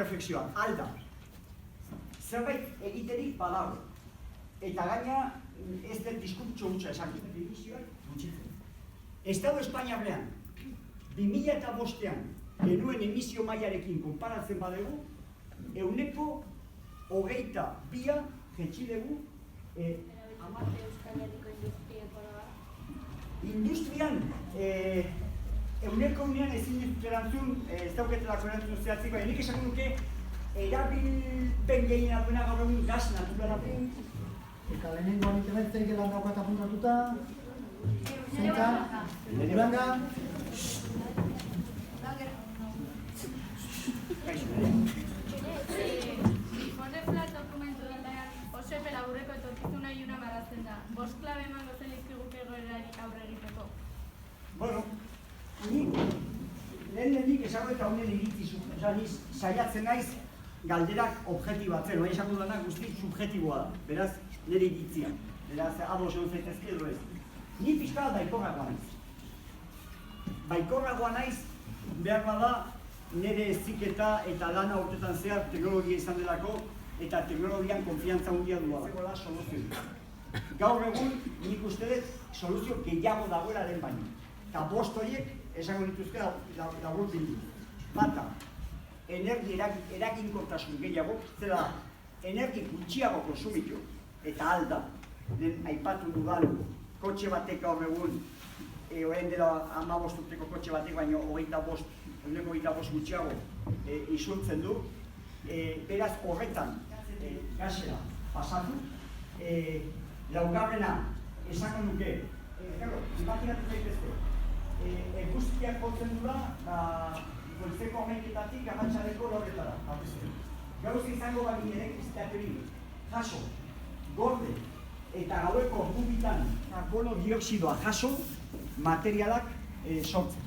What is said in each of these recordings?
reflexioa, alda. Zerbait egiterik badago. Eta gaina, ez den diskurtso hutsa esan. Dimisioak gutxitzen. Estado Espainiarrean, 2005an, genuen emisio mailarekin konparatzen badegu, 22 jetxilegu industrian, 100 ezin ditut erantzun, ez dauketelako erantzun zehatzik, baina nik esan nuke erabilpen gehien duena gaur egun gas naturala. Eta lehenengoan internetzei gelan daukat apuntatuta, zeintza, Uranga. Honeflat dokumentu datean oso epe laburreko etorkizuna iluna marrazten da. 5 klabe emango zen lizkiguke egoerari aurre egiteko. Bueno, nik lehenik esango eta honen iritzizu. Ni saiatzen naiz galderak objektibatzen, hori esango dena guzti subjektiboa da. Beraz, nire iritzia. Beraz, ados egon zaitezke edo ez. Ni pixka baikorragoa naiz. Baikorragoa naiz, behar bada, nire eziketa eta lana urtetan zehar teknologia izan delako eta teknologian konfiantza handia duela. Zegoela soluzio. Gaur egun, nik uste dut soluzio gehiago dagoelaren baino. Eta 5 horiek esango dituzke laburtzen dut. Bata, energi eraginkortasun gehiago, zera energi gutxiago konsumitu eta alda, aipatu dudan kotxe batek gaur egun, orain dela 15 urteko kotxe batek baino 25 gutxiago isurtzen du. Beraz horretan gasera pasatu. Laugarrena esango nuke, imaginatu zaitezke, eguzkiak jotzen dura, goizeko 11:00 arratsaldeko 4:00. Gauza izango bali elektrizitateari jaso, gorde eta gaueko 2 karbono dioxidoa jaso materialak sortzen.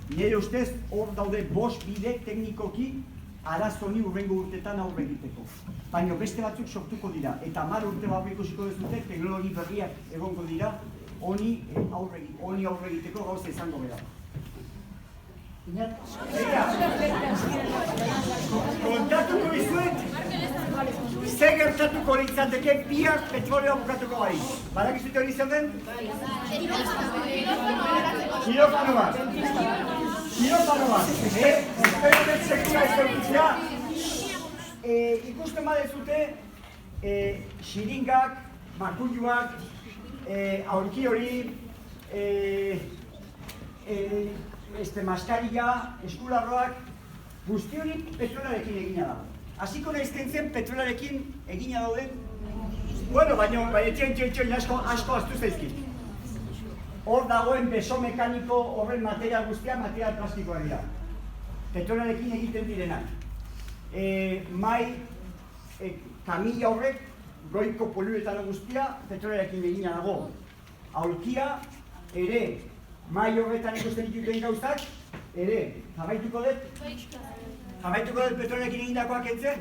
Nire ustez hor daude 5 bide teknikoki arazo honi hurrengo urtetan aurre egiteko. Baina beste batzuk sortuko dira eta 10 urte barru ikusiko duzute teknologi berriak egongo dira honi aurre egiteko gauza izango bera. Kontatuko dizuet, ze gertatuko litzateke bihar petrolioa bukatuko bai. Badakizute hori izan den? Kirofano bat. Espero dut sekula ez dutzea. Ikusten badezute, xiringak, makulluak, aurki hori, maskarilla, eskularroak, guzti hori petrolarekin egina dago. Hasiko naizkentzen petrolarekin egina dauden, bueno, baina txen asko aztu zaizkit. Hor dagoen beso mekaniko horren material guztia, material plastikoa dira. Petrolarekin egiten direnak. Kamila horrek, goiko poliuretano guztia, petrolarekin egina dago. Aulkia, ere, mai horretan ikusten dituten gauzak, ere, jarraituko dut? Jarraituko dut petrolarekin egindakoak entzen?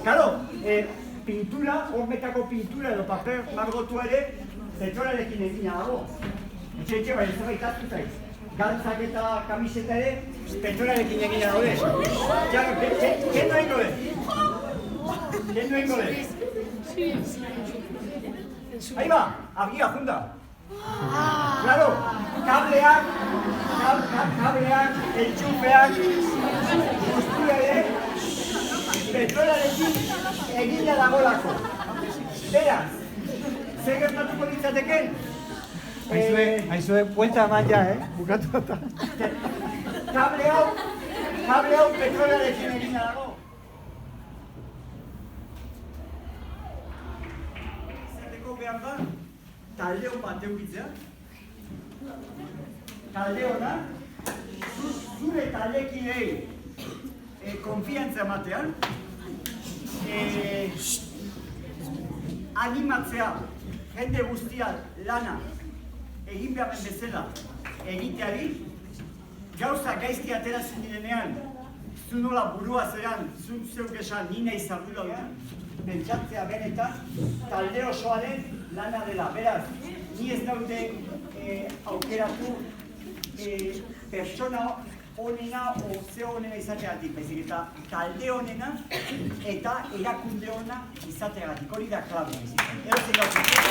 Karo, pintura, hormetako pintura edo paper margotua ere, petrolarekin egina dago. Etxe, bai, ez zerbait aztu zaiz. Galtzak eta kamiseta ere, petrolarekin egina daude. Jaro, ken doengo dut? Ken doengo dut? Ahí va, argia, junda. Claro, kableak, entxufeak, guztia ere, petrolarekin egina dagolako. Beraz, ze gertatuko ditzateken? Aizue, buelta eman ja, bukatu eta. Kable hau petrolarekin egina dago. Izateko behar da, talde hon bat eukitzea. Talde hona, zure taldekidei konfiantza ematean, animatzea, jende guztia lana egin beharren bezala egiteari, gauza gaizki ateratzen direnean, zu nola burua zeran, zu zeuk esan nina izardura dut, pentsatzea benetan, talde osoaren lana dela. Beraz, ni ez daude aukeratu pertsona onena o ze onena izateagatik, baizik eta talde onena eta erakunde ona izateagatik, hori da klabe bizitzen.